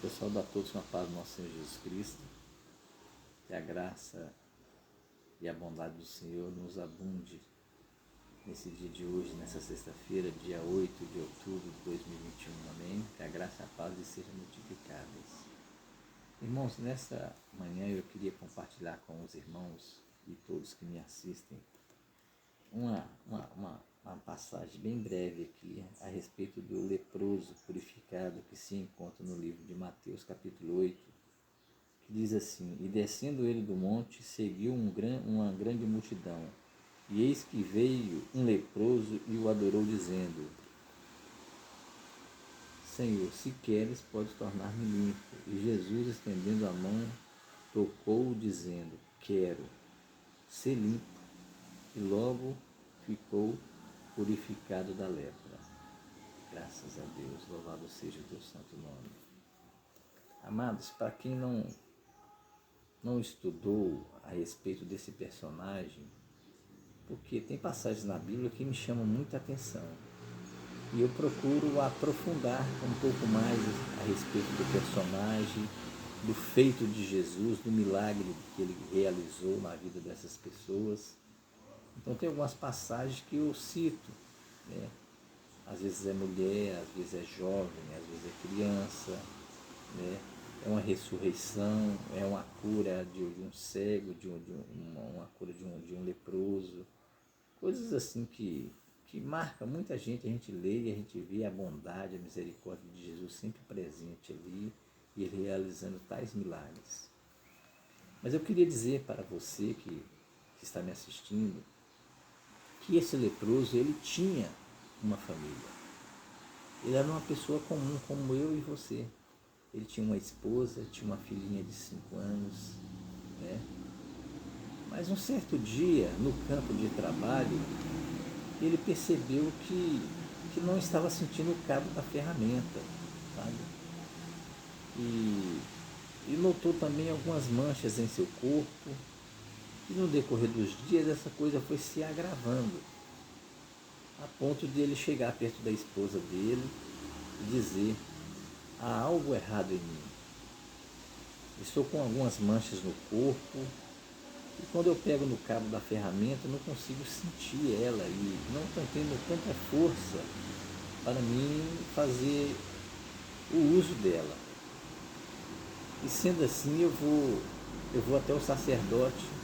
Eu saúdo a todos com a paz do nosso Senhor Jesus Cristo. Que a graça e a bondade do Senhor nos abunde nesse dia de hoje, nessa sexta-feira, dia 8 de outubro de 2021. Amém? Que a graça e a paz lhes sejam multiplicadas. Irmãos, nessa manhã eu queria compartilhar com os irmãos e todos que me assistem uma passagem bem breve aqui a respeito do leproso purificado que se encontra no livro de Mateus, capítulo 8, que diz assim: E descendo ele do monte, seguiu uma grande multidão, e eis que veio um leproso e o adorou, dizendo: Senhor, se queres, pode tornar-me limpo. E Jesus, estendendo a mão, tocou-o, dizendo: Quero, ser limpo. E logo ficou purificado da lepra. Graças a Deus, louvado seja o teu santo nome. Amados, para quem não estudou a respeito desse personagem, porque tem passagens na Bíblia que me chamam muita atenção, e eu procuro aprofundar um pouco mais a respeito do personagem, do feito de Jesus, do milagre que ele realizou na vida dessas pessoas. Então tem algumas passagens que eu cito, né? Às vezes é mulher, às vezes é jovem, às vezes é criança, né? É uma ressurreição, é uma cura de um cego, uma cura de um leproso, coisas assim que marcam muita gente. A gente lê e a gente vê a bondade, a misericórdia de Jesus sempre presente ali e ele realizando tais milagres. Mas eu queria dizer para você que está me assistindo que esse leproso, ele tinha uma família. Ele era uma pessoa comum, como eu e você. Ele tinha uma esposa, tinha uma filhinha de 5 anos, né? Mas um certo dia, no campo de trabalho, ele percebeu que não estava sentindo o cabo da ferramenta, sabe? E notou também algumas manchas em seu corpo. E no decorrer dos dias, essa coisa foi se agravando, a ponto de ele chegar perto da esposa dele e dizer: há algo errado em mim. Estou com algumas manchas no corpo e quando eu pego no cabo da ferramenta eu não consigo sentir ela e não estou tendo tanta força para mim fazer o uso dela. E sendo assim eu vou até o sacerdote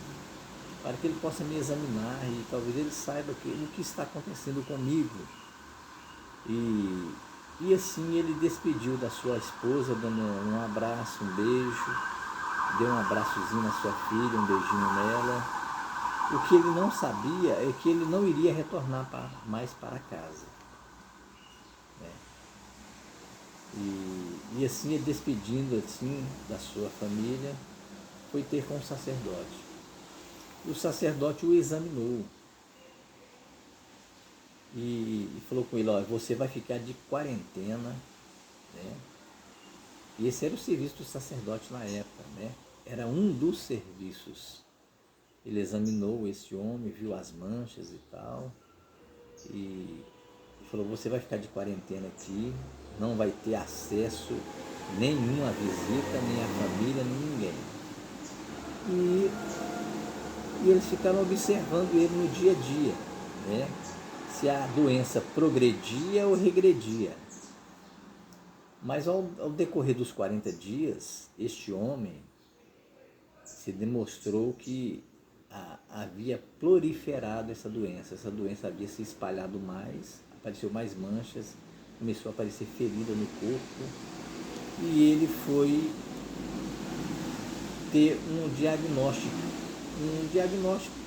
para que ele possa me examinar e talvez ele saiba o que está acontecendo comigo. E assim ele despediu da sua esposa, dando um abraço, um beijo, deu um abraçozinho na sua filha, um beijinho nela. O que ele não sabia é que ele não iria retornar mais para casa, né? E assim ele despedindo assim da sua família, foi ter com o sacerdote. E o sacerdote o examinou e falou com ele: ó, você vai ficar de quarentena, né? E esse era o serviço do sacerdote na época, né? Era um dos serviços. Ele examinou esse homem, viu as manchas e tal, e falou: você vai ficar de quarentena aqui, não vai ter acesso nenhum à visita, nem à família, nem ninguém. E eles ficaram observando ele no dia a dia, né? Se a doença progredia ou regredia. Mas ao decorrer dos 40 dias, este homem se demonstrou que havia proliferado essa doença havia se espalhado mais, apareceu mais manchas, começou a aparecer ferida no corpo, e ele foi ter um diagnóstico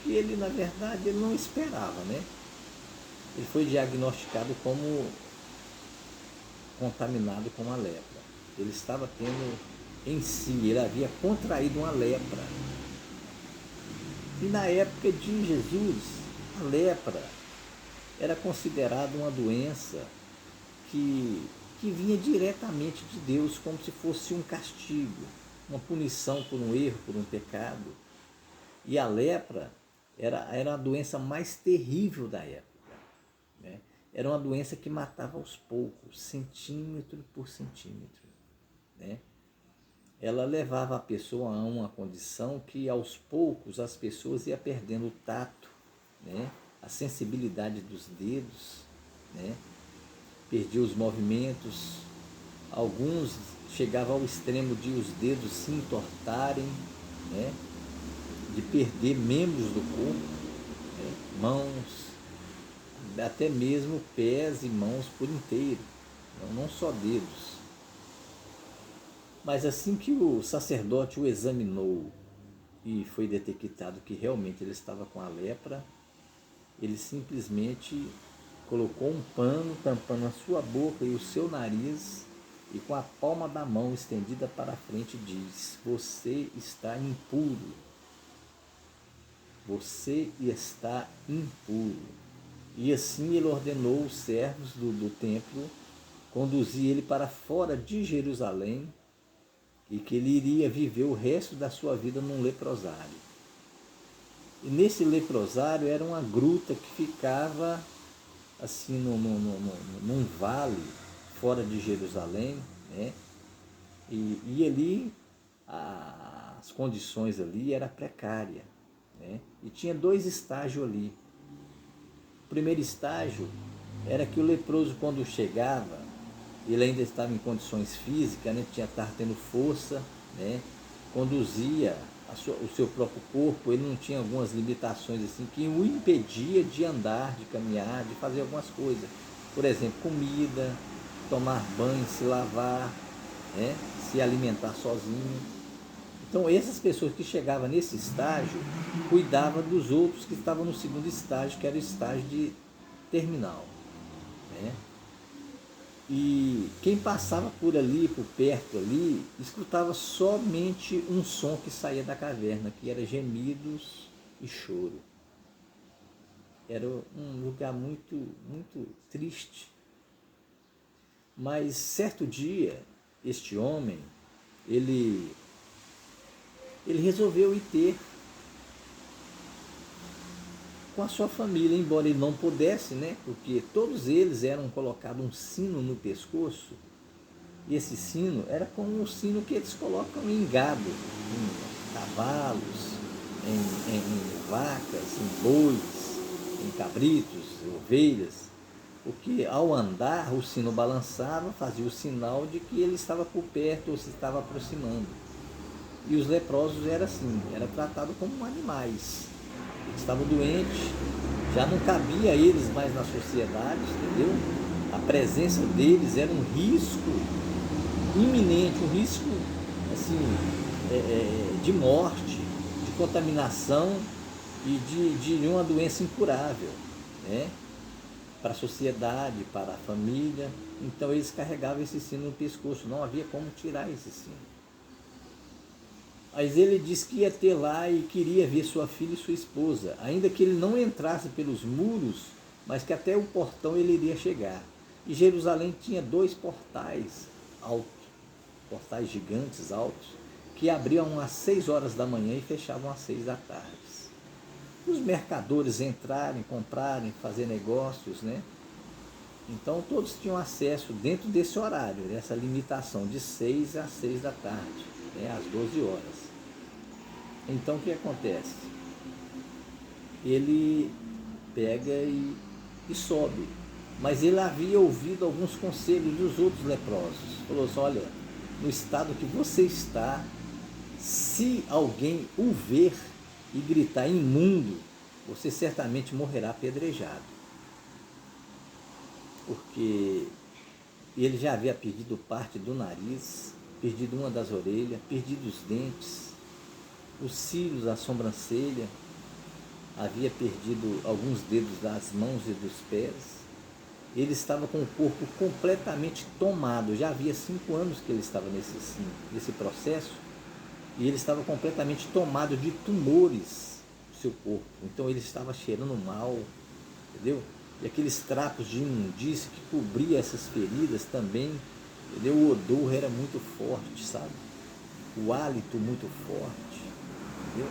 que ele, na verdade, ele não esperava, né? Ele foi diagnosticado como contaminado com a lepra. Ele estava tendo em si, ele havia contraído uma lepra. E na época de Jesus, a lepra era considerada uma doença que vinha diretamente de Deus, como se fosse um castigo, uma punição por um erro, por um pecado. E a lepra era a doença mais terrível da época, né? Era uma doença que matava aos poucos, centímetro por centímetro, né? ela levava a pessoa a uma condição que aos poucos as pessoas iam perdendo o tato, né? A sensibilidade dos dedos, né? Perdia os movimentos, alguns chegavam ao extremo de os dedos se entortarem, né? De perder membros do corpo, né? Mãos, até mesmo pés e mãos por inteiro, não só dedos. Mas assim que o sacerdote o examinou e foi detectado que realmente ele estava com a lepra, ele simplesmente colocou um pano tampando a sua boca e o seu nariz e com a palma da mão estendida para frente diz: você está impuro. Você está impuro. E assim ele ordenou os servos do templo conduzir ele para fora de Jerusalém e que ele iria viver o resto da sua vida num leprosário. E nesse leprosário era uma gruta que ficava assim num vale fora de Jerusalém, né? E ali as condições ali era precária, né? E tinha 2 estágios ali. O primeiro estágio era que o leproso, quando chegava, ele ainda estava em condições físicas, né? Estava tendo força, né? Conduzia o seu próprio corpo, ele não tinha algumas limitações assim que o impedia de andar, de caminhar, de fazer algumas coisas. Por exemplo, comida, tomar banho, se lavar, né? Se alimentar sozinho. Então essas pessoas que chegavam nesse estágio cuidavam dos outros que estavam no segundo estágio, que era o estágio de terminal, né? E quem passava por ali, por perto ali, escutava somente um som que saía da caverna, que era gemidos e choro. Era um lugar muito, muito triste. Mas certo dia, este homem, ele resolveu ir ter com a sua família, embora ele não pudesse, né? Porque todos eles eram colocados um sino no pescoço, e esse sino era como o sino que eles colocam em gado, em cavalos, em vacas, em bois, em cabritos, ovelhas, porque ao andar o sino balançava, fazia o sinal de que ele estava por perto ou se estava aproximando. E os leprosos era assim, era tratado como animais. Eles estavam doentes, já não cabia a eles mais na sociedade, entendeu? A presença deles era um risco iminente, um risco assim, de morte, de contaminação e de uma doença incurável, né? Para a sociedade, para a família. Então eles carregavam esse sino no pescoço, não havia como tirar esse sino. Mas ele disse que ia ter lá e queria ver sua filha e sua esposa, ainda que ele não entrasse pelos muros, mas que até o portão ele iria chegar. E Jerusalém tinha 2 portais altos, portais gigantes altos, que abriam às 6 horas da manhã e fechavam às 6 da tarde. Os mercadores entrarem, comprarem, fazer negócios, né? Então todos tinham acesso dentro desse horário, dessa limitação de 6 às 6 da tarde, né? Às 12 horas. Então o que acontece? Ele pega e sobe. Mas ele havia ouvido alguns conselhos dos outros leprosos. Falou assim: olha, no estado que você está, se alguém o ver e gritar imundo, você certamente morrerá apedrejado. Porque ele já havia perdido parte do nariz, perdido uma das orelhas, perdido os dentes, os cílios, a sobrancelha, havia perdido alguns dedos das mãos e dos pés. Ele estava com o corpo completamente tomado, já havia 5 anos que ele estava nesse processo, e ele estava completamente tomado de tumores no seu corpo. Então ele estava cheirando mal, entendeu? E aqueles trapos de imundície que cobriam essas feridas também, entendeu? O odor era muito forte, sabe? O hálito muito forte, entendeu?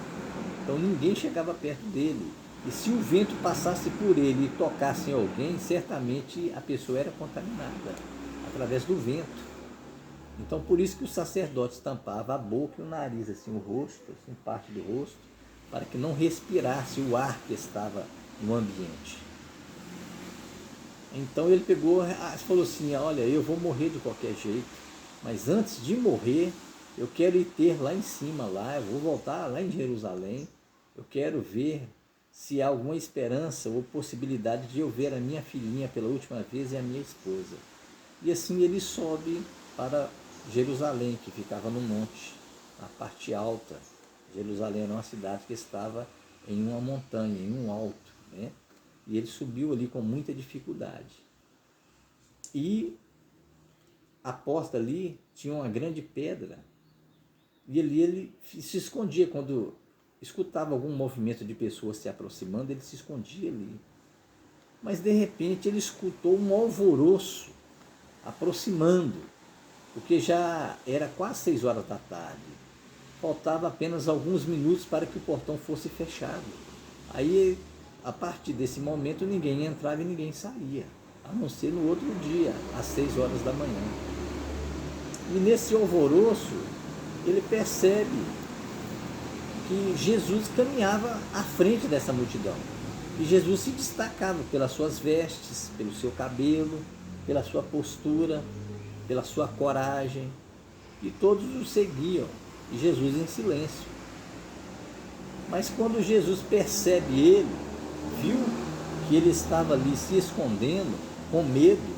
Então ninguém chegava perto dele. E se o vento passasse por ele e tocasse em alguém, certamente a pessoa era contaminada através do vento. Então, por isso que os sacerdotes tampavam a boca e o nariz, assim, o rosto, assim, parte do rosto, para que não respirasse o ar que estava no ambiente. Então ele pegou, falou assim, olha, eu vou morrer de qualquer jeito, mas antes de morrer, eu quero ir ter lá em cima, lá, eu vou voltar lá em Jerusalém, eu quero ver se há alguma esperança ou possibilidade de eu ver a minha filhinha pela última vez e a minha esposa. E assim ele sobe para Jerusalém, que ficava no monte, na parte alta. Jerusalém era uma cidade que estava em uma montanha, em um alto, né? E ele subiu ali com muita dificuldade. E a porta ali tinha uma grande pedra, e ali ele se escondia. Quando escutava algum movimento de pessoas se aproximando, ele se escondia ali. Mas de repente ele escutou um alvoroço aproximando, porque já era quase 6 horas da tarde. Faltava apenas alguns minutos para que o portão fosse fechado. Aí, a partir desse momento, ninguém entrava e ninguém saía, a não ser no outro dia, às 6 horas da manhã. E nesse alvoroço, ele percebe que Jesus caminhava à frente dessa multidão. E Jesus se destacava pelas suas vestes, pelo seu cabelo, pela sua postura, pela sua coragem. E todos o seguiam, e Jesus em silêncio. Mas quando Jesus percebe ele, viu que ele estava ali se escondendo, com medo,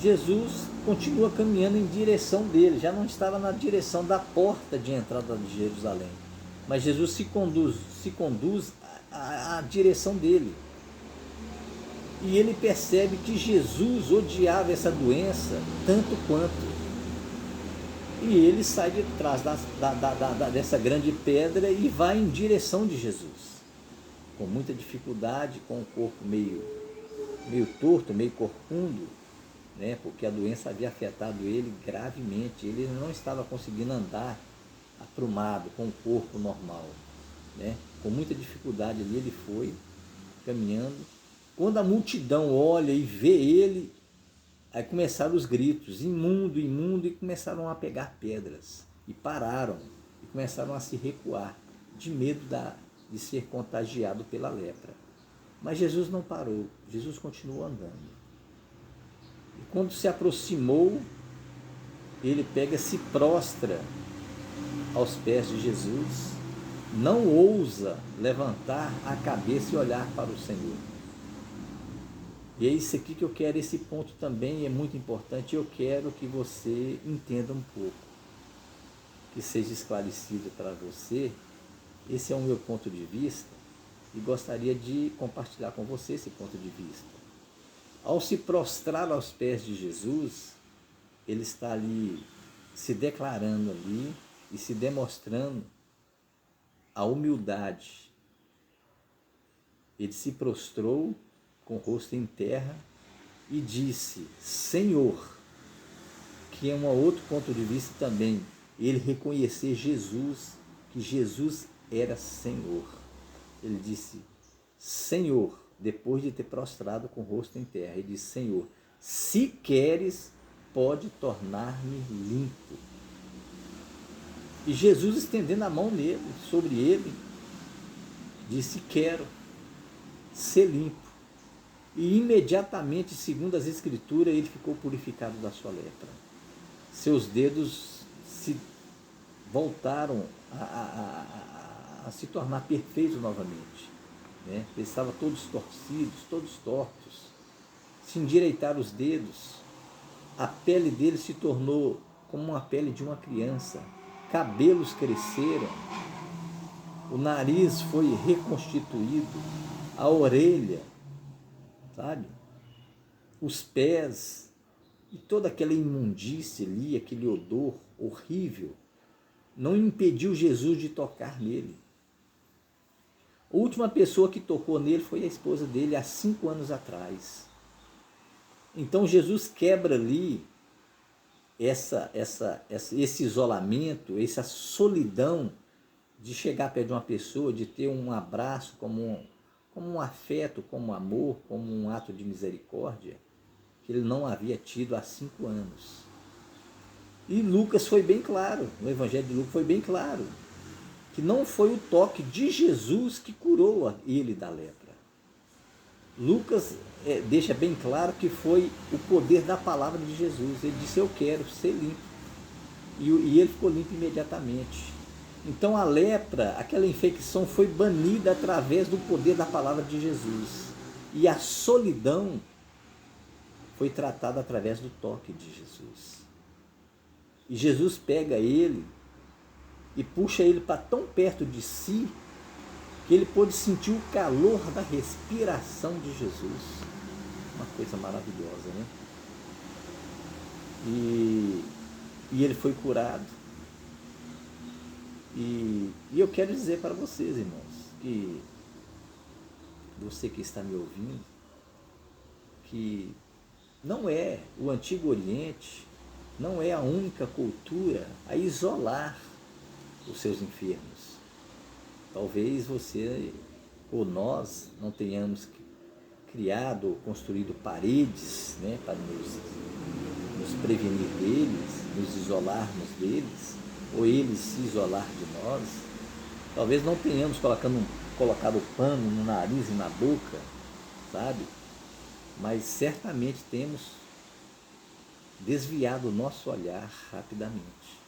Jesus continua caminhando em direção dele, já não estava na direção da porta de entrada de Jerusalém, mas Jesus se conduz à direção dele. E ele percebe que Jesus odiava essa doença tanto quanto. E ele sai de trás dessa grande pedra e vai em direção de Jesus, com muita dificuldade, com o corpo meio torto, meio corcundo, né? Porque a doença havia afetado ele gravemente. Ele não estava conseguindo andar aprumado, com o corpo normal, né? Com muita dificuldade ali ele foi caminhando. Quando a multidão olha e vê ele, aí começaram os gritos, imundo, imundo, e começaram a pegar pedras. E pararam, e começaram a se recuar, de medo de ser contagiado pela lepra. Mas Jesus não parou, Jesus continuou andando. E quando se aproximou, ele pega, se prostra aos pés de Jesus, não ousa levantar a cabeça e olhar para o Senhor. E é isso aqui que eu quero, esse ponto também é muito importante. Eu quero que você entenda um pouco, que seja esclarecido para você. Esse é o meu ponto de vista e gostaria de compartilhar com você esse ponto de vista. Ao se prostrar aos pés de Jesus, ele está ali se declarando ali e se demonstrando a humildade. Ele se prostrou com o rosto em terra e disse, Senhor, que é um outro ponto de vista também, ele reconhecer Jesus, que Jesus era Senhor. Ele disse, Senhor, depois de ter prostrado com o rosto em terra, ele disse, Senhor, se queres, pode tornar-me limpo. E Jesus, estendendo a mão nele, sobre ele, disse, quero ser limpo. E imediatamente, segundo as Escrituras, ele ficou purificado da sua lepra. Seus dedos se voltaram a se tornar perfeitos novamente, né? Eles estavam todos torcidos, todos tortos. Se endireitaram os dedos, a pele dele se tornou como uma pele de uma criança, cabelos cresceram, o nariz foi reconstituído, a orelha, sabe? Os pés, e toda aquela imundície ali, aquele odor horrível, não impediu Jesus de tocar nele. A última pessoa que tocou nele foi a esposa dele há 5 anos atrás. Então Jesus quebra ali esse isolamento, essa solidão de chegar perto de uma pessoa, de ter um abraço como um afeto, como um amor, como um ato de misericórdia, que ele não havia tido há 5 anos. E Lucas foi bem claro, no Evangelho de Lucas foi bem claro, que não foi o toque de Jesus que curou ele da lepra. Lucas deixa bem claro que foi o poder da palavra de Jesus. Ele disse: eu quero ser limpo. E ele ficou limpo imediatamente. Então a lepra, aquela infecção, foi banida através do poder da palavra de Jesus. E a solidão foi tratada através do toque de Jesus. E Jesus pega ele e puxa ele para tão perto de si que ele pôde sentir o calor da respiração de Jesus. Uma coisa maravilhosa, né? E ele foi curado. E eu quero dizer para vocês, irmãos, que você que está me ouvindo, que não é o Antigo Oriente, não é a única cultura a isolar os seus enfermos. Talvez você ou nós não tenhamos criado ou construído paredes, né, para nos prevenir deles, nos isolarmos deles, ou eles se isolar de nós. Talvez não tenhamos colocado o pano no nariz e na boca, sabe? Mas certamente temos desviado o nosso olhar rapidamente.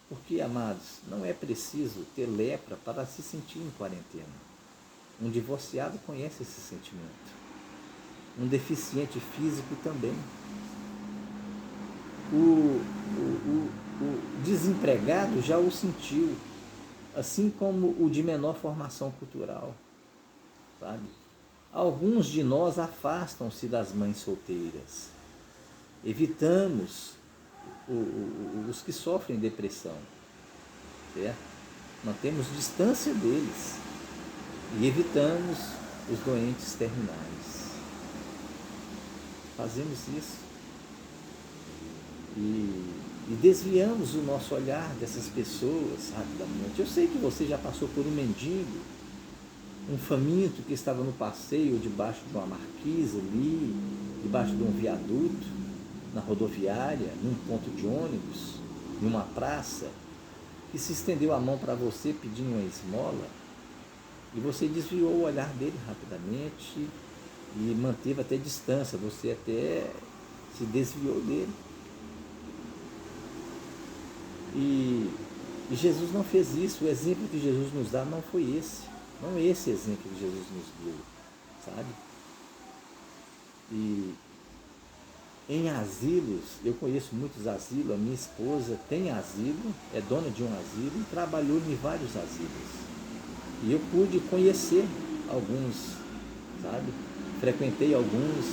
Porque, amados, não é preciso ter lepra para se sentir em quarentena. Um divorciado conhece esse sentimento. Um deficiente físico também. O desempregado já o sentiu, assim como o de menor formação cultural, sabe? Alguns de nós afastam-se das mães solteiras. Evitamos os que sofrem depressão, certo? Mantemos distância deles e evitamos os doentes terminais. Fazemos isso e desviamos o nosso olhar dessas pessoas rapidamente. Eu sei que você já passou por um mendigo, um faminto que estava no passeio debaixo de uma marquise ali, debaixo de um viaduto, na rodoviária, num ponto de ônibus, em uma praça, que se estendeu a mão para você pedindo uma esmola, e você desviou o olhar dele rapidamente e manteve até distância, você até se desviou dele. E Jesus não fez isso. O exemplo que Jesus nos dá não foi esse. Não é esse exemplo que Jesus nos deu, sabe? E em asilos, eu conheço muitos asilos, a minha esposa tem asilo, é dona de um asilo e trabalhou em vários asilos. E eu pude conhecer alguns, sabe? Frequentei alguns,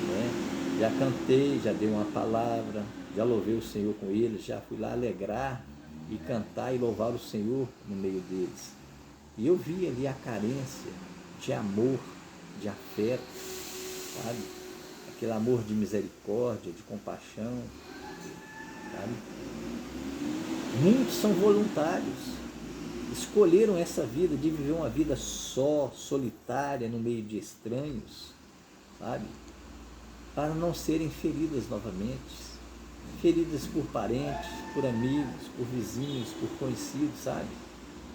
né? Já cantei, já dei uma palavra, já louvei o Senhor com eles, já fui lá alegrar e cantar e louvar o Senhor no meio deles. E eu vi ali a carência de amor, de afeto, sabe? Aquele amor de misericórdia, de compaixão, sabe? Muitos são voluntários, escolheram essa vida de viver uma vida só, solitária, no meio de estranhos, sabe? Para não serem feridas novamente, feridas por parentes, por amigos, por vizinhos, por conhecidos, sabe?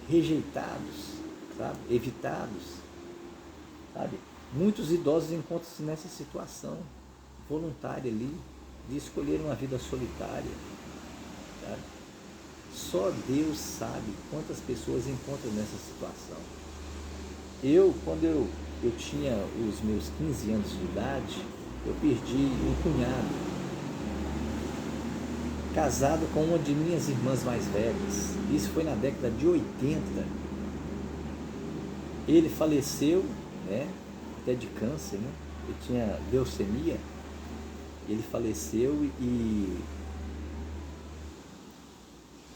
Rejeitados, sabe? Evitados, sabe? Muitos idosos encontram-se nessa situação voluntária ali, de escolher uma vida solitária, sabe? Só Deus sabe quantas pessoas encontram nessa situação. Quando eu tinha os meus 15 anos de idade, eu perdi um cunhado, casado com uma de minhas irmãs mais velhas. Isso foi na década de 80. Ele faleceu, né? Até de câncer, né? Ele tinha leucemia, ele faleceu e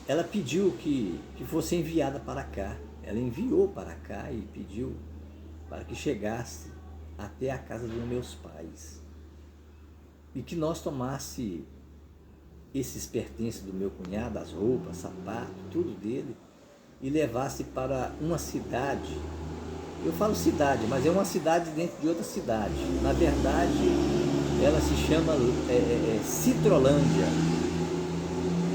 ela pediu que fosse enviada para cá. Ela enviou para cá e pediu para que chegasse até a casa dos meus pais e que nós tomasse esses pertences do meu cunhado, as roupas, sapato, tudo dele, e levasse para uma cidade. Eu falo cidade, mas é uma cidade dentro de outra cidade. Na verdade, ela se chama Citrolândia,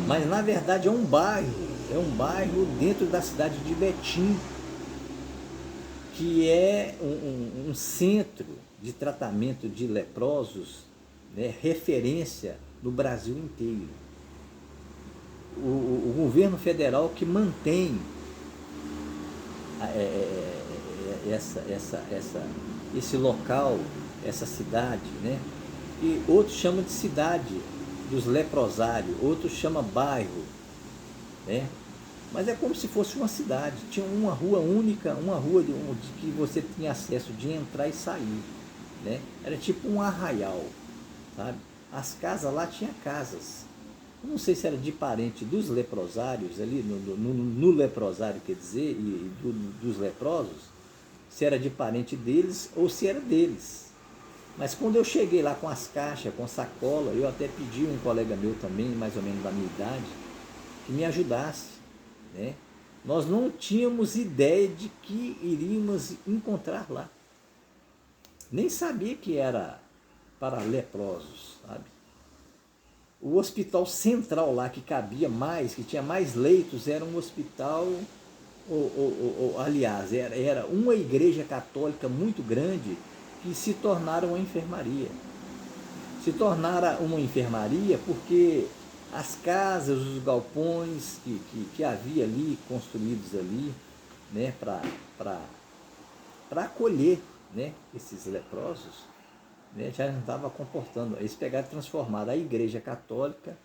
mas na verdade é um bairro dentro da cidade de Betim, que é um centro de tratamento de leprosos, né, referência no Brasil inteiro. O governo federal que mantém esse local, essa cidade, né? E outros chamam de cidade dos leprosários, outros chamam bairro, né? Mas é como se fosse uma cidade, tinha uma rua única, uma rua de que você tinha acesso de entrar e sair, né? Era tipo um arraial, sabe? As casas lá tinha casas. Eu não sei se era de parente dos leprosários, ali no leprosário, quer dizer, e dos leprosos, se era de parente deles ou se era deles. Mas quando eu cheguei lá com as caixas, com sacola, eu até pedi um colega meu também, mais ou menos da minha idade, que me ajudasse, né? Nós não tínhamos ideia de que iríamos encontrar lá. Nem sabia que era para leprosos, sabe? O hospital central lá, que cabia mais, que tinha mais leitos, era um hospital, aliás, era uma igreja católica muito grande que se tornaram uma enfermaria. Se tornara uma enfermaria porque as casas, os galpões que havia ali, construídos ali, né, para acolher, né, esses leprosos, né, já não estava comportando. Eles pegaram e transformaram a igreja católica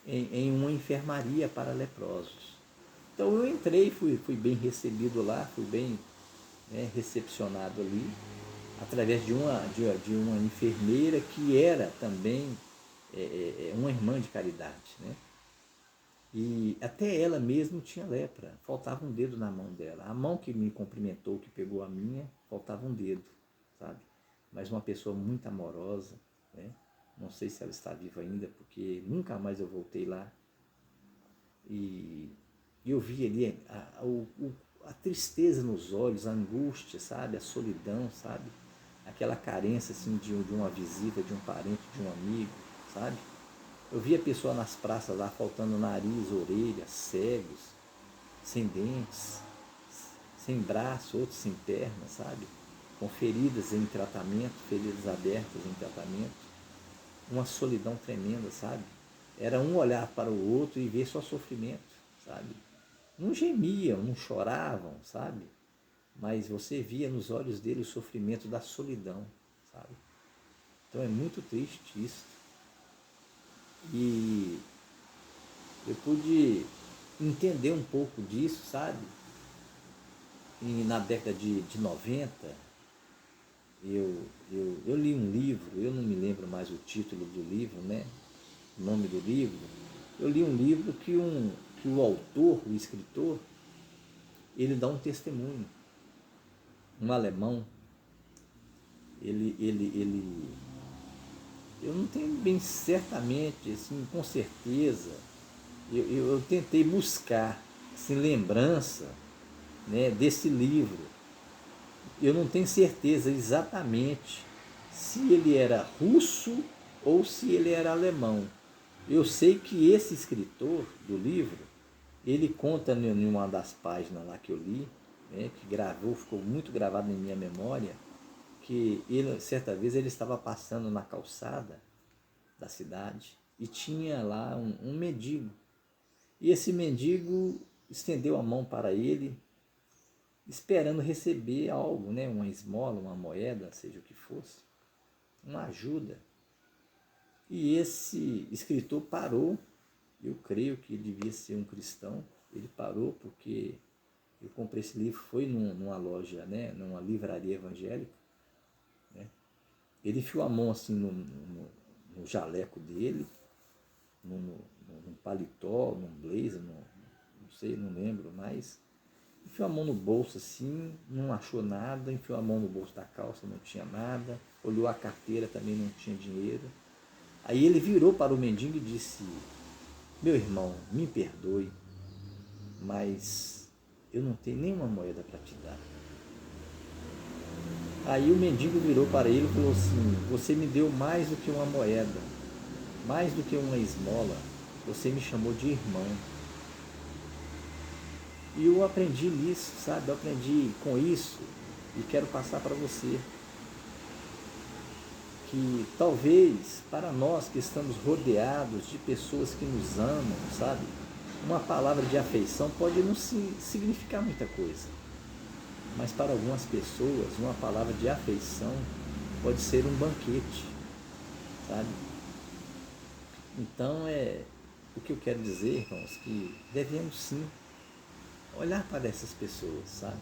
em uma enfermaria para leprosos. Então eu entrei, fui bem recebido lá, fui bem, né, recepcionado ali, através de uma enfermeira que era também uma irmã de caridade, né? E até ela mesma tinha lepra, faltava um dedo na mão dela. A mão que me cumprimentou, que pegou a minha, faltava um dedo, sabe? Mas uma pessoa muito amorosa, né? Não sei se ela está viva ainda, porque nunca mais eu voltei lá. E eu vi ali a tristeza nos olhos, a angústia, sabe? A solidão, sabe? Aquela carência assim, de uma visita, de um parente, de um amigo, sabe? Eu via pessoa nas praças lá faltando nariz, orelha, cegos, sem dentes, sem braço, outros sem perna, sabe? Com feridas em tratamento, feridas abertas em tratamento. Uma solidão tremenda, sabe? Era um olhar para o outro e ver só sofrimento, sabe? Não gemiam, não choravam, sabe? Mas você via nos olhos dele o sofrimento da solidão, sabe? Então é muito triste isso. E eu pude entender um pouco disso, sabe? E na década de 90, eu li um livro, eu não me lembro mais o título do livro, né? O nome do livro. Eu li um livro que o autor, o escritor, ele dá um testemunho. Um alemão, eu não tenho bem certamente, assim, com certeza, eu tentei buscar assim, lembrança, né, desse livro. Eu não tenho certeza exatamente se ele era russo ou se ele era alemão. Eu sei que esse escritor do livro, ele conta em uma das páginas lá que eu li, né, que gravou, ficou muito gravado em minha memória, que ele, certa vez ele estava passando na calçada da cidade e tinha lá um mendigo. E esse mendigo estendeu a mão para ele, esperando receber algo, né, uma esmola, uma moeda, seja o que fosse, uma ajuda. E esse escritor parou, eu creio que ele devia ser um cristão, ele parou porque eu comprei esse livro, foi numa loja, né, numa livraria evangélica, né? Ele enfiou a mão assim no jaleco dele, num paletó, num blazer, não sei, não lembro mais. Enfiou a mão no bolso assim, não achou nada, enfiou a mão no bolso da calça, não tinha nada, olhou a carteira, também não tinha dinheiro. Aí ele virou para o mendigo e disse: meu irmão, me perdoe, mas eu não tenho nenhuma moeda para te dar. Aí o mendigo virou para ele e falou assim: você me deu mais do que uma moeda, mais do que uma esmola, você me chamou de irmão. E eu aprendi nisso, sabe? Eu aprendi com isso e quero passar para você que talvez para nós que estamos rodeados de pessoas que nos amam, sabe? Uma palavra de afeição pode não significar muita coisa, mas para algumas pessoas uma palavra de afeição pode ser um banquete, sabe? Então o que eu quero dizer, irmãos, que devemos sim olhar para essas pessoas, sabe?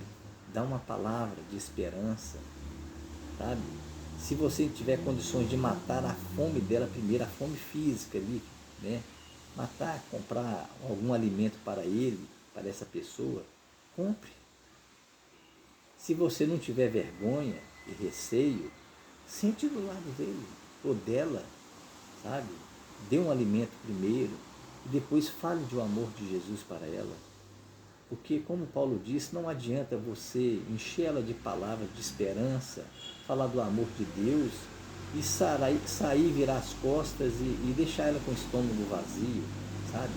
Dar uma palavra de esperança, sabe? Se você tiver condições de matar a fome dela primeiro, a fome física ali, né? Matar, comprar algum alimento para ele, para essa pessoa, compre. Se você não tiver vergonha e receio, sente do lado dele ou dela, sabe? Dê um alimento primeiro e depois fale do amor de Jesus para ela. Porque, como Paulo disse, não adianta você encher ela de palavras de esperança, falar do amor de Deus e sair, virar as costas e deixar ela com o estômago vazio, sabe?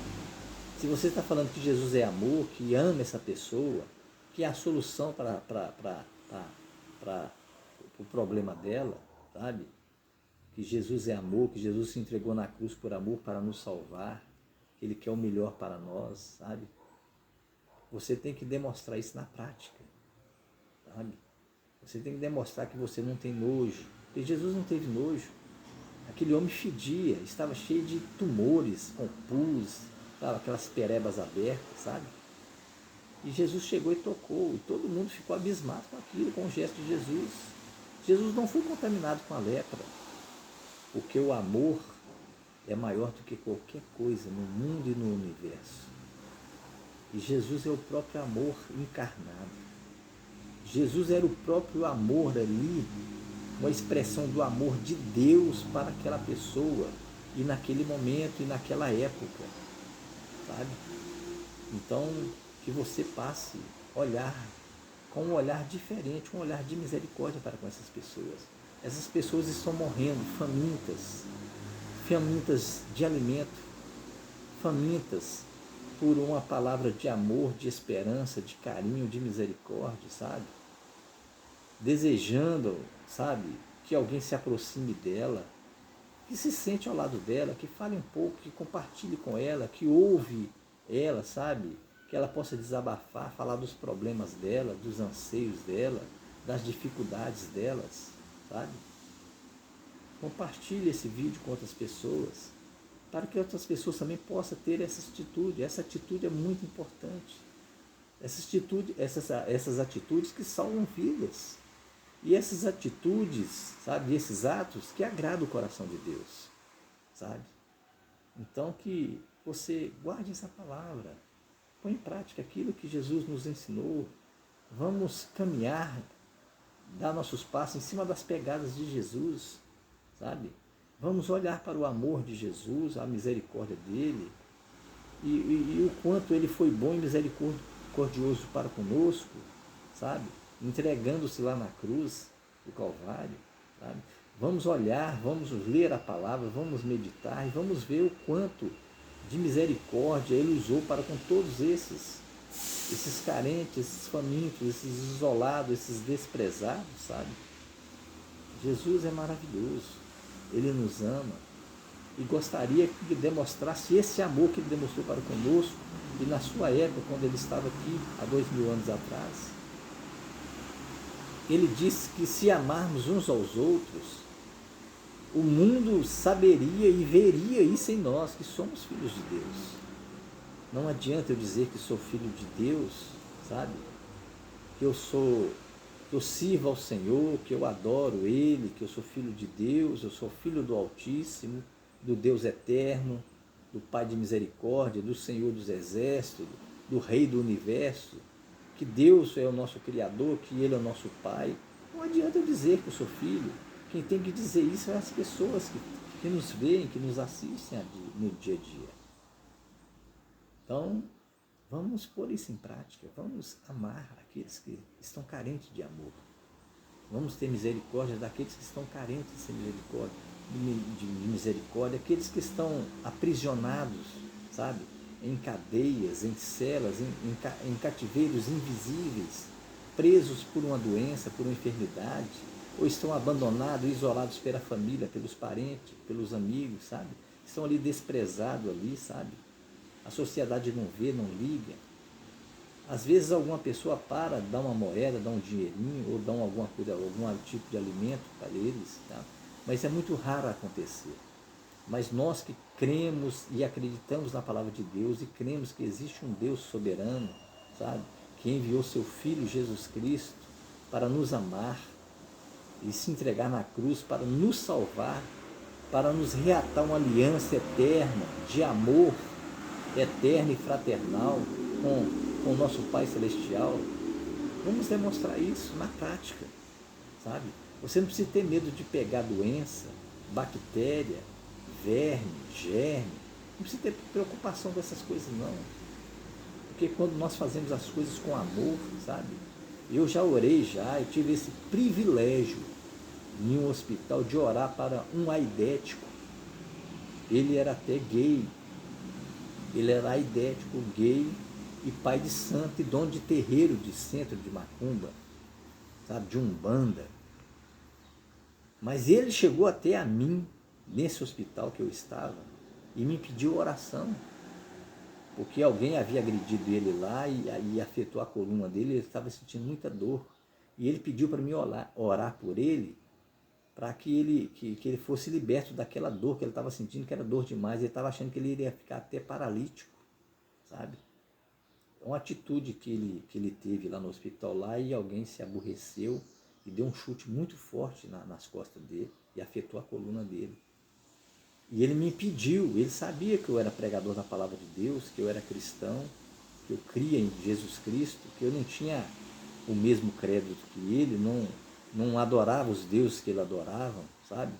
Se você está falando que Jesus é amor, que ama essa pessoa, que é a solução para o problema dela, sabe? Que Jesus é amor, que Jesus se entregou na cruz por amor para nos salvar, que Ele quer o melhor para nós, sabe? Você tem que demonstrar isso na prática, sabe? Você tem que demonstrar que você não tem nojo, porque Jesus não teve nojo. Aquele homem fedia, estava cheio de tumores, com pus, sabe? Aquelas perebas abertas, sabe? E Jesus chegou e tocou, e todo mundo ficou abismado com aquilo, com o gesto de Jesus. Jesus não foi contaminado com a lepra, porque o amor é maior do que qualquer coisa no mundo e no universo. E Jesus é o próprio amor encarnado. Jesus era o próprio amor ali, uma expressão do amor de Deus para aquela pessoa, e naquele momento e naquela época, sabe? Então, que você passe a olhar com um olhar diferente, um olhar de misericórdia para com essas pessoas. Essas pessoas estão morrendo famintas, famintas de alimento, famintas por uma palavra de amor, de esperança, de carinho, de misericórdia, sabe? Desejando, sabe, que alguém se aproxime dela, que se sente ao lado dela, que fale um pouco, que compartilhe com ela, que ouve ela, sabe? Que ela possa desabafar, falar dos problemas dela, dos anseios dela, das dificuldades delas, sabe? Compartilhe esse vídeo com outras pessoas, para que outras pessoas também possam ter essa atitude. Essa atitude é muito importante. Essas atitudes que salvam vidas. E essas atitudes, sabe, esses atos que agradam o coração de Deus, sabe? Então que você guarde essa palavra, põe em prática aquilo que Jesus nos ensinou. Vamos caminhar, dar nossos passos em cima das pegadas de Jesus, sabe? Vamos olhar para o amor de Jesus, a misericórdia dele, e o quanto ele foi bom e misericordioso para conosco, sabe? Entregando-se lá na cruz do Calvário, sabe? Vamos olhar, vamos ler a palavra, vamos meditar e vamos ver o quanto de misericórdia ele usou para com todos esses carentes, esses famintos, esses isolados, esses desprezados, sabe? Jesus é maravilhoso, ele nos ama e gostaria que demonstrasse esse amor que ele demonstrou para conosco e na sua época, quando ele estava aqui, há 2000 anos atrás. Ele disse que se amarmos uns aos outros, o mundo saberia e veria isso em nós, que somos filhos de Deus. Não adianta eu dizer que sou filho de Deus, sabe? Que eu sirvo ao Senhor, que eu adoro Ele, que eu sou filho de Deus, eu sou filho do Altíssimo, do Deus eterno, do Pai de misericórdia, do Senhor dos exércitos, do Rei do universo, que Deus é o nosso Criador, que Ele é o nosso Pai. Não adianta eu dizer que eu sou filho. Quem tem que dizer isso são as pessoas que nos veem, que nos assistem no dia a dia. Então, vamos pôr isso em prática, vamos amar aqueles que estão carentes de amor. Vamos ter misericórdia daqueles que estão carentes de misericórdia, aqueles que estão aprisionados, sabe? Em cadeias, em celas, em cativeiros invisíveis, presos por uma doença, por uma enfermidade, ou estão abandonados, isolados pela família, pelos parentes, pelos amigos, sabe? Estão ali desprezados ali, sabe? A sociedade não vê, não liga. Às vezes alguma pessoa para, dá uma moeda, dá um dinheirinho, ou dá alguma coisa, algum tipo de alimento para eles, tá? Mas é muito raro acontecer. Mas nós que cremos e acreditamos na palavra de Deus e cremos que existe um Deus soberano, sabe? Que enviou seu Filho Jesus Cristo para nos amar e se entregar na cruz para nos salvar, para nos reatar uma aliança eterna de amor eterno e fraternal com o nosso Pai Celestial. Vamos demonstrar isso na prática, sabe? Você não precisa ter medo de pegar doença, bactéria, verme, germe. Não precisa ter preocupação com essas coisas, não. Porque quando nós fazemos as coisas com amor, sabe? Eu já orei eu tive esse privilégio em um hospital de orar para um aidético. Ele era até gay. Ele era aidético, gay e pai de santo e dono de terreiro de centro de macumba, sabe? De umbanda. Mas ele chegou até a mim, nesse hospital que eu estava, e me pediu oração, porque alguém havia agredido ele lá e afetou a coluna dele, ele estava sentindo muita dor. E ele pediu para mim orar por ele, para que ele fosse liberto daquela dor que ele estava sentindo, que era dor demais. Ele estava achando que ele iria ficar até paralítico, sabe? Uma atitude que ele teve lá no hospital lá, e alguém se aborreceu e deu um chute muito forte nas costas dele e afetou a coluna dele. E ele me pediu, ele sabia que eu era pregador da palavra de Deus, que eu era cristão, que eu cria em Jesus Cristo, que eu não tinha o mesmo credo que ele, não adorava os deuses que ele adorava, sabe?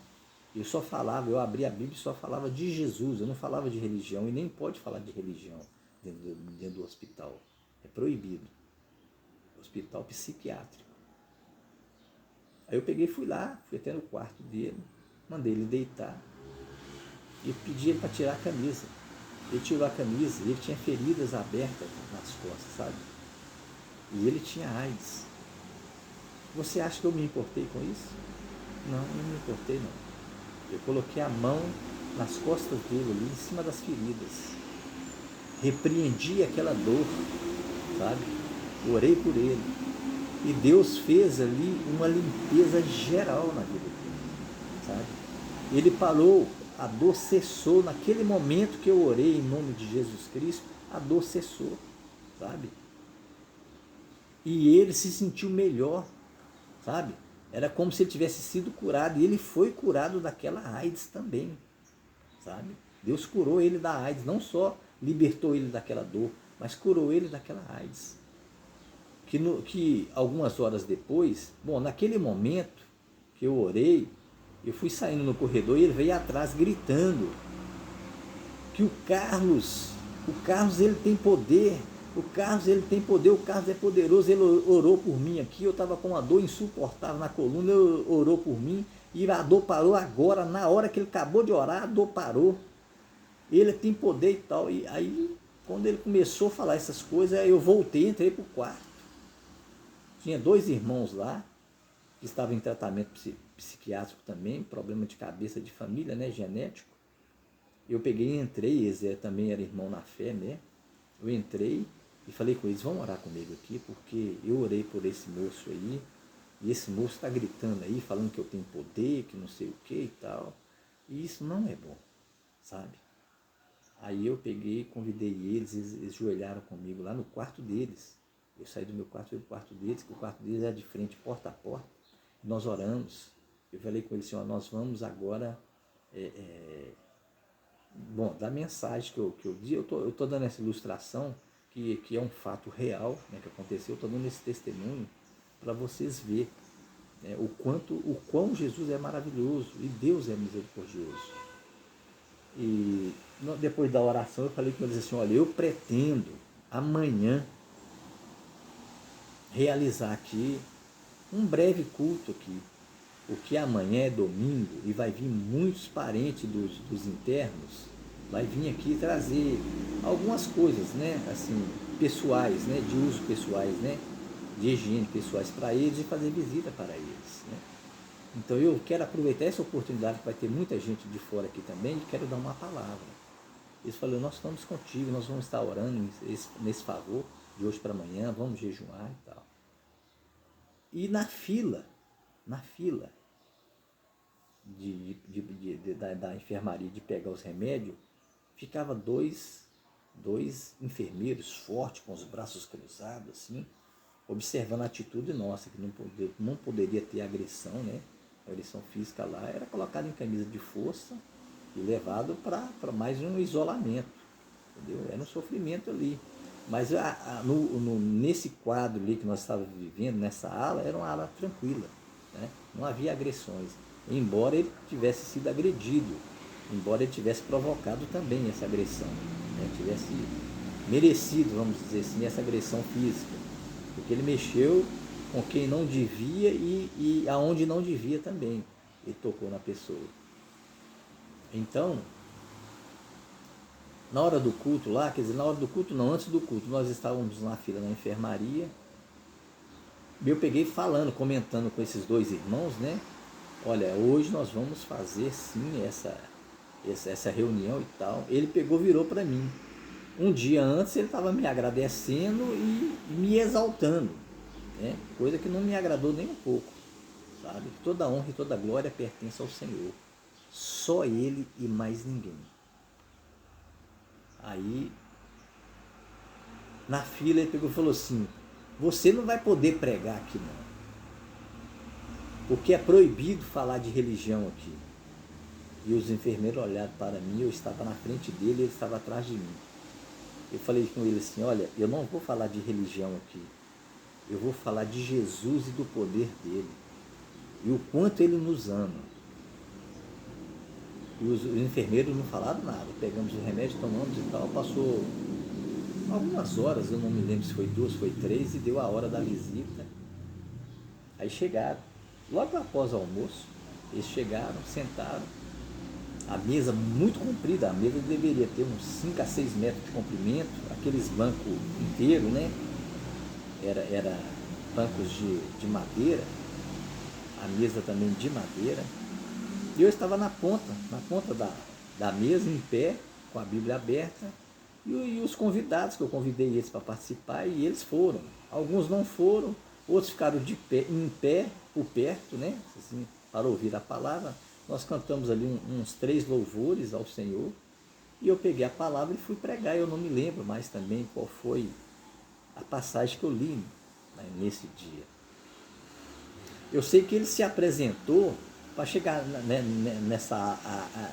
Eu só falava, eu abria a Bíblia e só falava de Jesus, eu não falava de religião, e nem pode falar de religião dentro do hospital. É proibido. Hospital psiquiátrico. Aí eu peguei e fui lá, fui até no quarto dele, mandei ele deitar e pedi ele para tirar a camisa. Ele tirou a camisa e ele tinha feridas abertas nas costas, sabe? E ele tinha AIDS. Você acha que eu me importei com isso? Não, não me importei não. Eu coloquei a mão nas costas dele ali, em cima das feridas. Repreendi aquela dor, sabe? Orei por ele. E Deus fez ali uma limpeza geral na vida dele, sabe? Ele parou, a dor cessou. Naquele momento que eu orei em nome de Jesus Cristo, a dor cessou, sabe? E ele se sentiu melhor, sabe? Era como se ele tivesse sido curado, e ele foi curado daquela AIDS também, sabe? Deus curou ele da AIDS, não só libertou ele daquela dor, mas curou ele daquela AIDS. Que algumas horas depois, naquele momento que eu orei, eu fui saindo no corredor e ele veio atrás gritando que o Carlos ele tem poder, o Carlos é poderoso, ele orou por mim aqui, eu estava com uma dor insuportável na coluna, ele orou por mim, e a dor parou agora, na hora que ele acabou de orar, a dor parou, ele tem poder e tal. E aí, quando ele começou a falar essas coisas, eu voltei, entrei para o quarto, tinha 2 irmãos lá, que estavam em tratamento psiquiátrico também, problema de cabeça de família, né, genético. Eu peguei e entrei, eles também eram irmão na fé, né? Eu entrei e falei com eles, vão orar comigo aqui, porque eu orei por esse moço aí, e esse moço está gritando aí, falando que eu tenho poder, que não sei o que e tal. E isso não é bom, sabe? Aí eu peguei, convidei eles joelharam comigo lá no quarto deles. Eu saí do meu quarto, fui para o quarto deles, que o quarto deles era de frente, porta a porta. Nós oramos. Eu falei com eles assim, nós vamos agora... da mensagem que eu di, eu tô dando essa ilustração, que é um fato real, né, que aconteceu, eu estou dando esse testemunho para vocês verem, né, o quão Jesus é maravilhoso e Deus é misericordioso. E depois da oração eu falei com eles assim, olha, eu pretendo amanhã realizar aqui um breve culto aqui, porque amanhã é domingo e vai vir muitos parentes dos internos, vai vir aqui trazer algumas coisas, né, assim, pessoais, né, de uso pessoais, né, de higiene pessoais para eles e fazer visita para eles, né. Então eu quero aproveitar essa oportunidade que vai ter muita gente de fora aqui também e quero dar uma palavra. Eles falaram, nós estamos contigo, nós vamos estar orando nesse favor de hoje para amanhã, vamos jejuar e tal. E na fila da enfermaria de pegar os remédios, ficava dois enfermeiros fortes, com os braços cruzados, assim, observando a atitude nossa, que não poderia ter agressão, né? A agressão física lá era colocado em camisa de força e levado para mais um isolamento, entendeu? Era um sofrimento ali. Mas nesse quadro ali que nós estávamos vivendo, nessa ala, era uma ala tranquila, né? Não havia agressões, embora ele tivesse sido agredido, embora ele tivesse provocado também essa agressão, né? Tivesse merecido, vamos dizer assim, essa agressão física, porque ele mexeu com quem não devia e aonde não devia também, ele tocou na pessoa. Então, na hora do culto lá, quer dizer, na hora do culto não, antes do culto, nós estávamos na fila na enfermaria, e eu peguei falando, comentando com esses dois irmãos, né? Olha, hoje nós vamos fazer sim essa reunião e tal. Ele pegou, virou para mim. Um dia antes ele estava me agradecendo e me exaltando, né? Coisa que não me agradou nem um pouco, sabe? Toda honra e toda glória pertence ao Senhor. Só Ele e mais ninguém. Aí, na fila, ele pegou e falou assim, você não vai poder pregar aqui não, porque é proibido falar de religião aqui. E os enfermeiros olharam para mim, eu estava na frente dele, ele estava atrás de mim. Eu falei com ele assim, olha, eu não vou falar de religião aqui, eu vou falar de Jesus e do poder dele, e o quanto ele nos ama. E os enfermeiros não falaram nada, pegamos o remédio, tomamos e tal, passou algumas horas, eu não me lembro se foi 2, foi 3, e deu a hora da visita. Aí chegaram, logo após o almoço, eles chegaram, sentaram, a mesa muito comprida, a mesa deveria ter uns 5 a 6 metros de comprimento, aqueles bancos inteiros, né? Era bancos de madeira, a mesa também de madeira. E eu estava na ponta da mesa, em pé, com a Bíblia aberta, e os convidados, que eu convidei eles para participar, e eles foram. Alguns não foram, outros ficaram em pé, por perto, né? Assim, para ouvir a palavra. Nós cantamos ali uns 3 louvores ao Senhor, e eu peguei a palavra e fui pregar. Eu não me lembro mais também qual foi a passagem que eu li, né, nesse dia. Eu sei que ele se apresentou. Para chegar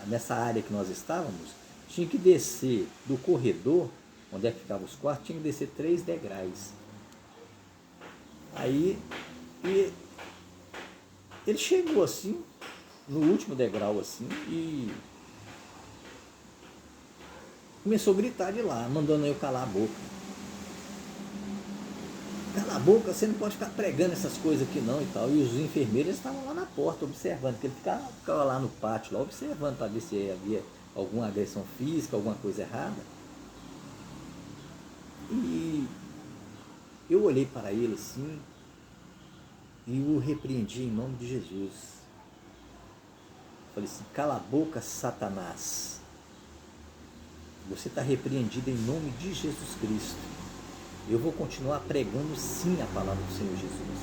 nessa área que nós estávamos, tinha que descer do corredor, onde é que ficavam os quartos, tinha que descer 3 degraus. Aí ele chegou assim, no último degrau assim, e começou a gritar de lá, mandando eu calar a boca. Cala a boca, você não pode ficar pregando essas coisas aqui não e tal. E os enfermeiros estavam lá na porta observando, que ele ficava lá no pátio, lá observando para ver se havia alguma agressão física, alguma coisa errada. E eu olhei para ele assim e o repreendi em nome de Jesus. Falei assim, cala a boca, Satanás. Você está repreendido em nome de Jesus Cristo. Eu vou continuar pregando sim a palavra do Senhor Jesus.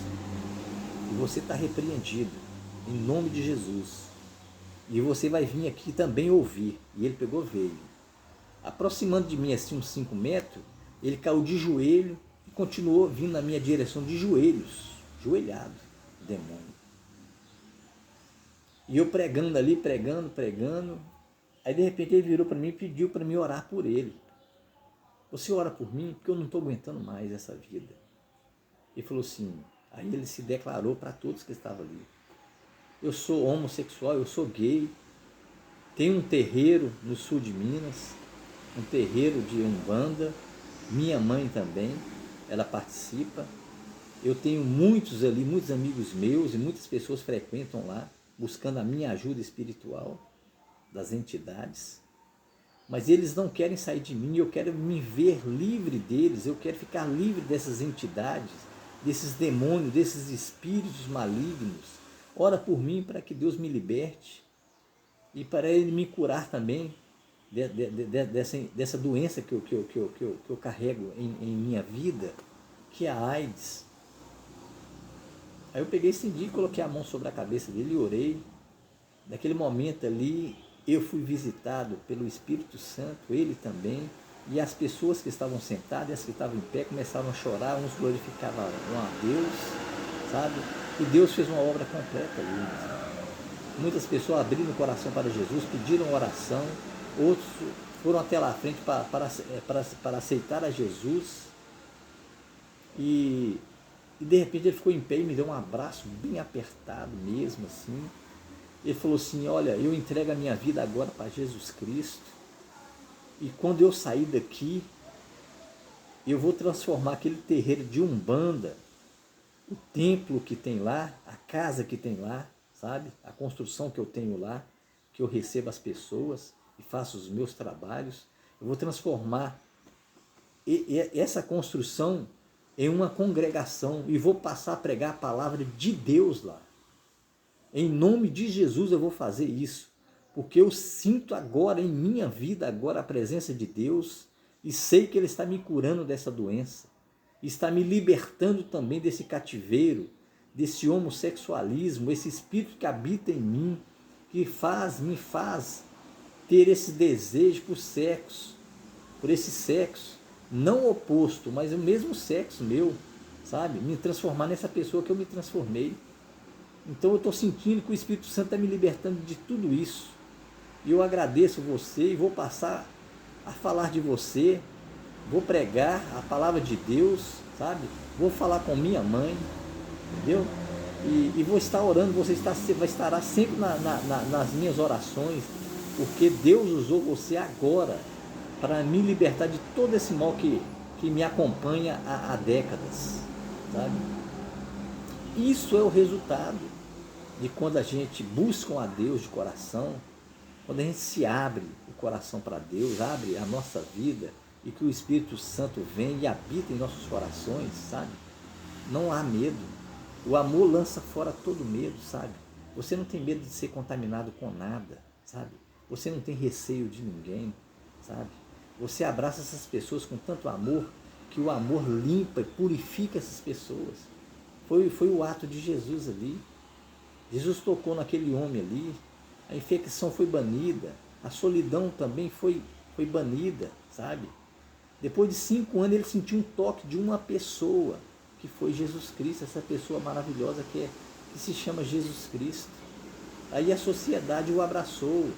E você está repreendido em nome de Jesus. E você vai vir aqui também ouvir. E ele pegou, veio. Aproximando de mim assim uns 5 metros, ele caiu de joelho e continuou vindo na minha direção de joelhos, joelhado, demônio. E eu pregando ali, pregando. Aí de repente ele virou para mim e pediu para mim orar por ele. Você ora por mim porque eu não estou aguentando mais essa vida. Ele falou assim, aí ele se declarou para todos que estavam ali. Eu sou homossexual, eu sou gay, tenho um terreiro no sul de Minas, um terreiro de Umbanda, minha mãe também, ela participa, Eu tenho muitos ali, muitos amigos meus e muitas pessoas frequentam lá, buscando a minha ajuda espiritual das entidades. Mas eles não querem sair de mim, eu quero me ver livre deles, eu quero ficar livre dessas entidades, desses demônios, desses espíritos malignos. Ora por mim para que Deus me liberte e para Ele me curar também dessa doença que eu carrego em minha vida, que é a AIDS. Aí eu peguei, estendi e coloquei a mão sobre a cabeça dele e orei. Naquele momento ali, eu fui visitado pelo Espírito Santo, ele também, e as pessoas que estavam sentadas e as que estavam em pé começaram a chorar, uns glorificavam a Deus, sabe? E Deus fez uma obra completa ali. Muitas pessoas abriram o coração para Jesus, pediram oração, outros foram até lá à frente para aceitar a Jesus, e de repente ele ficou em pé e me deu um abraço bem apertado mesmo, assim. Ele falou assim, olha, eu entrego a minha vida agora para Jesus Cristo, e quando eu sair daqui, eu vou transformar aquele terreiro de Umbanda, o templo que tem lá, a casa que tem lá, sabe? A construção que eu tenho lá, que eu recebo as pessoas e faço os meus trabalhos, eu vou transformar essa construção em uma congregação e vou passar a pregar a palavra de Deus lá. Em nome de Jesus eu vou fazer isso, porque eu sinto agora em minha vida agora a presença de Deus e sei que Ele está me curando dessa doença, está me libertando também desse cativeiro, desse homossexualismo, esse espírito que habita em mim, que me faz ter esse desejo por sexo, por esse sexo, não oposto, mas o mesmo sexo meu, sabe? Me transformar nessa pessoa que eu me transformei. Então eu estou sentindo que o Espírito Santo está me libertando de tudo isso. E eu agradeço você e vou passar a falar de você, vou pregar a palavra de Deus, sabe? Vou falar com minha mãe, entendeu? E vou estar orando, você estará sempre nas minhas orações, porque Deus usou você agora para me libertar de todo esse mal que me acompanha há décadas, sabe? Isso é o resultado de quando a gente busca a Deus de coração, quando a gente se abre o coração para Deus, abre a nossa vida e que o Espírito Santo vem e habita em nossos corações, sabe? Não há medo. O amor lança fora todo medo, sabe? Você não tem medo de ser contaminado com nada, sabe? Você não tem receio de ninguém, sabe? Você abraça essas pessoas com tanto amor que o amor limpa e purifica essas pessoas. Foi o ato de Jesus ali. Jesus tocou naquele homem ali, a infecção foi banida, a solidão também foi banida, sabe? Depois de 5 anos ele sentiu um toque de uma pessoa, que foi Jesus Cristo, essa pessoa maravilhosa que se chama Jesus Cristo. Aí a sociedade o abraçou,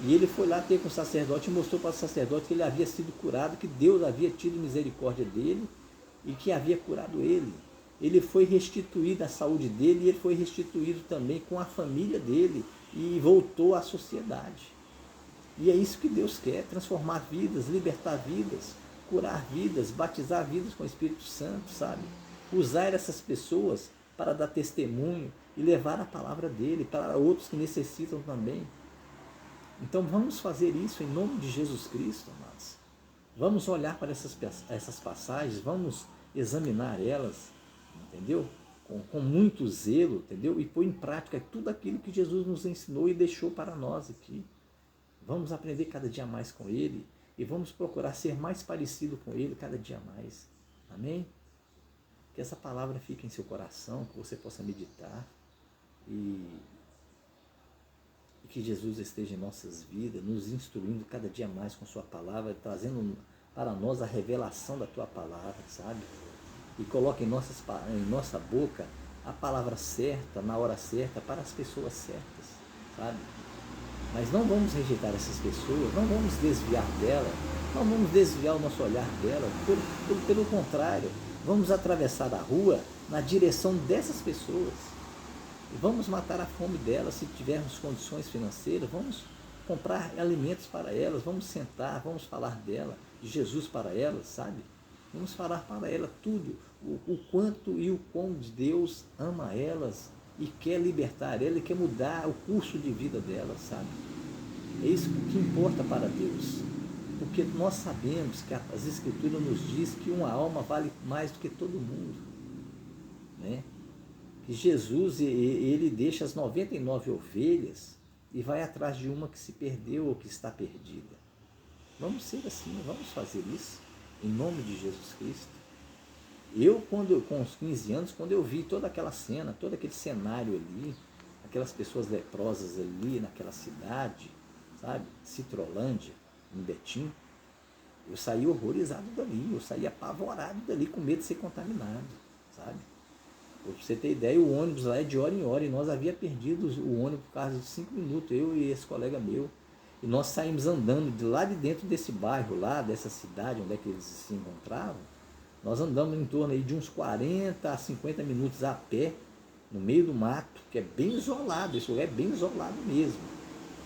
e ele foi lá ter com o sacerdote e mostrou para o sacerdote que ele havia sido curado, que Deus havia tido misericórdia dele e que havia curado ele. Ele foi restituído a saúde dele e ele foi restituído também com a família dele e voltou à sociedade. E é isso que Deus quer, transformar vidas, libertar vidas, curar vidas, batizar vidas com o Espírito Santo, sabe? Usar essas pessoas para dar testemunho e levar a palavra dele para outros que necessitam também. Então vamos fazer isso em nome de Jesus Cristo, amados. Vamos olhar para essas passagens, vamos examinar elas, entendeu? Com muito zelo, entendeu? E pôr em prática tudo aquilo que Jesus nos ensinou e deixou para nós aqui. Vamos aprender cada dia mais com Ele e vamos procurar ser mais parecido com Ele cada dia mais. Amém? Que essa palavra fique em seu coração, que você possa meditar e que Jesus esteja em nossas vidas, nos instruindo cada dia mais com sua palavra, trazendo para nós a revelação da tua palavra, sabe? E coloque em nossa boca a palavra certa, na hora certa, para as pessoas certas, sabe? Mas não vamos rejeitar essas pessoas, não vamos desviar dela, não vamos desviar o nosso olhar dela, pelo contrário, vamos atravessar a rua na direção dessas pessoas. E vamos matar a fome delas, se tivermos condições financeiras, vamos comprar alimentos para elas, vamos sentar, vamos falar dela, de Jesus para elas, sabe? Vamos falar para ela tudo, o quanto e o quão Deus ama elas e quer libertar ela e quer mudar o curso de vida delas, sabe? É isso que importa para Deus. Porque nós sabemos que as Escrituras nos diz que uma alma vale mais do que todo mundo, né? Que Jesus, ele deixa as 99 ovelhas e vai atrás de uma que se perdeu ou que está perdida. Vamos ser assim, vamos fazer isso, em nome de Jesus Cristo. Eu, com os 15 anos, quando eu vi toda aquela cena, todo aquele cenário ali, aquelas pessoas leprosas ali naquela cidade, sabe, Citrolândia, em Betim, eu saí horrorizado dali, eu saí apavorado dali, com medo de ser contaminado, sabe? Pra você ter ideia, o ônibus lá é de hora em hora e nós havia perdido o ônibus por causa de 5 minutos, eu e esse colega meu. E nós saímos andando de lá de dentro desse bairro lá, dessa cidade onde é que eles se encontravam. Nós andamos em torno aí de uns 40 a 50 minutos a pé, no meio do mato, que é bem isolado, esse lugar é bem isolado mesmo.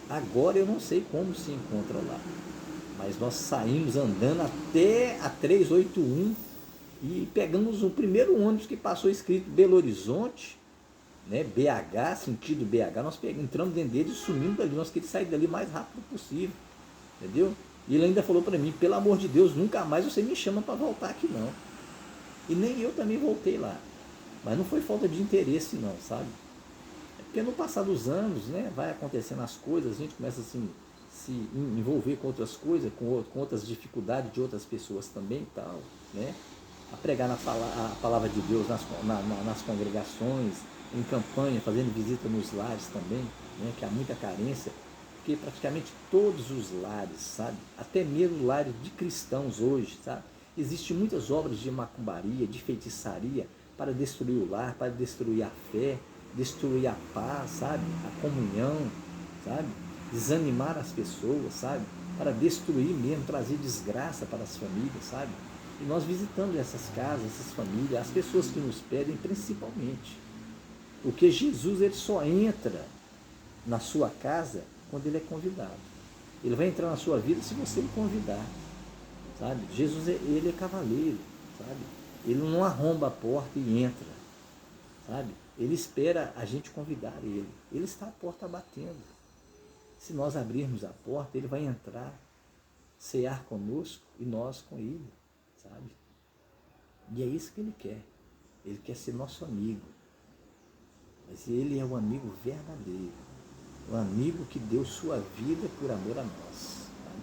Agora eu não sei como se encontra lá, mas nós saímos andando até a 381 e pegamos o primeiro ônibus que passou escrito Belo Horizonte, né, BH, sentido BH, nós entramos dentro dele e sumimos dali, nós queríamos sair dali o mais rápido possível, entendeu? E ele ainda falou para mim, pelo amor de Deus, nunca mais você me chama para voltar aqui não. E nem eu também voltei lá, mas não foi falta de interesse não, sabe? É porque no passar dos anos, né, vai acontecendo as coisas, a gente começa assim, se envolver com outras coisas, com outras dificuldades de outras pessoas também e tal, né? A pregar a palavra de Deus nas congregações, em campanha, fazendo visita nos lares também, né, que há muita carência, porque praticamente todos os lares, sabe, até mesmo lares de cristãos hoje, sabe, existem muitas obras de macumbaria, de feitiçaria, para destruir o lar, para destruir a fé, destruir a paz, sabe, a comunhão, sabe, desanimar as pessoas, sabe, para destruir mesmo, trazer desgraça para as famílias, sabe. E nós visitamos essas casas, essas famílias, as pessoas que nos pedem principalmente. Porque Jesus, ele só entra na sua casa quando ele é convidado. Ele vai entrar na sua vida se você o convidar, sabe? Jesus, ele é cavaleiro, sabe? Ele não arromba a porta e entra, sabe? Ele espera a gente convidar ele. Ele está à porta batendo. Se nós abrirmos a porta, ele vai entrar, cear conosco e nós com ele, sabe? E é isso que ele quer. Ele quer ser nosso amigo. Mas ele é um amigo verdadeiro. Um amigo que deu sua vida por amor a nós, sabe?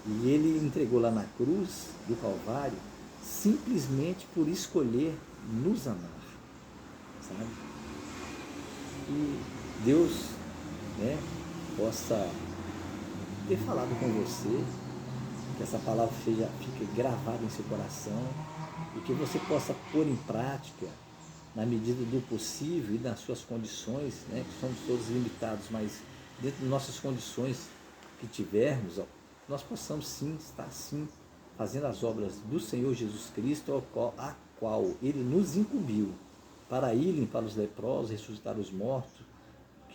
E ele entregou lá na cruz do Calvário simplesmente por escolher nos amar, sabe? E Deus, né, possa ter falado com você, que essa palavra fique gravada em seu coração e que você possa pôr em prática na medida do possível e nas suas condições, né, que somos todos limitados, mas dentro de nossas condições que tivermos, ó, nós possamos sim estar sim fazendo as obras do Senhor Jesus Cristo, a qual Ele nos incumbiu, para ir limpar os leprosos, ressuscitar os mortos,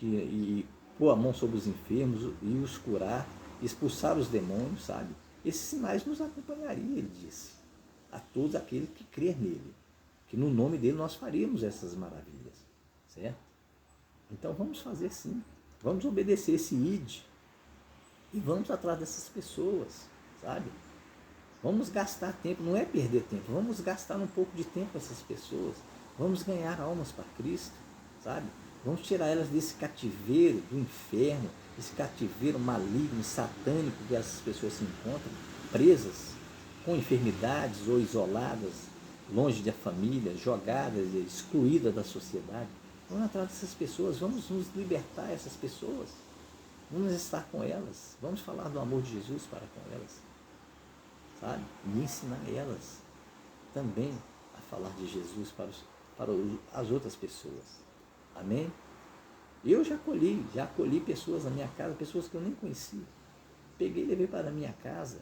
e pôr a mão sobre os enfermos e os curar, expulsar os demônios, sabe? Esses sinais nos acompanhariam, ele disse, a todos aqueles que crer nele, que no nome dele nós faríamos essas maravilhas, certo? Então vamos fazer sim, vamos obedecer esse id e vamos atrás dessas pessoas, sabe? Vamos gastar tempo, não é perder tempo, vamos gastar um pouco de tempo com essas pessoas, vamos ganhar almas para Cristo, sabe? Vamos tirar elas desse cativeiro do inferno, esse cativeiro maligno, satânico que essas pessoas se encontram, presas, com enfermidades ou isoladas, longe da família, jogadas, excluídas da sociedade. Vamos atrás dessas pessoas, vamos nos libertar essas pessoas, vamos estar com elas, vamos falar do amor de Jesus para com elas, sabe? E ensinar elas também a falar de Jesus para as outras pessoas. Amém? Eu já acolhi pessoas na minha casa, pessoas que eu nem conhecia. Peguei e levei para a minha casa.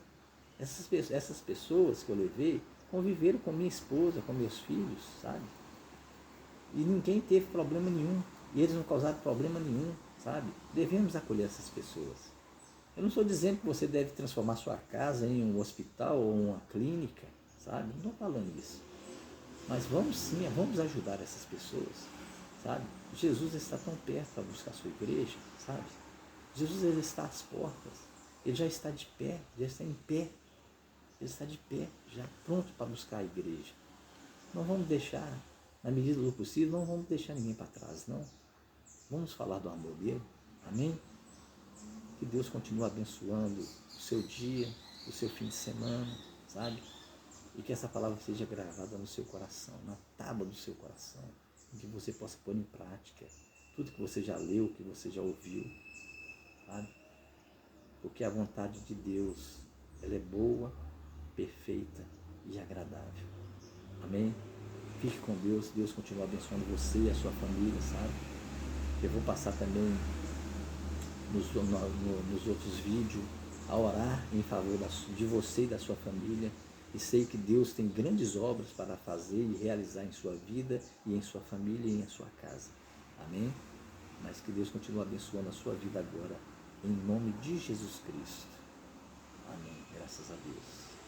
Essas pessoas que eu levei conviveram com minha esposa, com meus filhos, sabe? E ninguém teve problema nenhum. E eles não causaram problema nenhum, sabe? Devemos acolher essas pessoas. Eu não estou dizendo que você deve transformar sua casa em um hospital ou uma clínica, sabe? Não estou falando isso. Mas vamos sim, vamos ajudar essas pessoas, sabe? Jesus está tão perto para buscar a sua igreja, sabe? Jesus ele está às portas, ele já está de pé, já está em pé, ele está de pé, já pronto para buscar a igreja. Não vamos deixar, na medida do possível, não vamos deixar ninguém para trás, não. Vamos falar do amor dele, amém? Que Deus continue abençoando o seu dia, o seu fim de semana, sabe? E que essa palavra seja gravada no seu coração, na tábua do seu coração, e que você possa pôr em prática tudo que você já leu, que você já ouviu, sabe? Porque a vontade de Deus, ela é boa, perfeita e agradável. Amém? Fique com Deus, Deus continua abençoando você e a sua família, sabe? Eu vou passar também nos outros vídeos a orar em favor de você e da sua família. E sei que Deus tem grandes obras para fazer e realizar em sua vida e em sua família e em sua casa. Amém? Mas que Deus continue abençoando a sua vida agora, em nome de Jesus Cristo. Amém. Graças a Deus.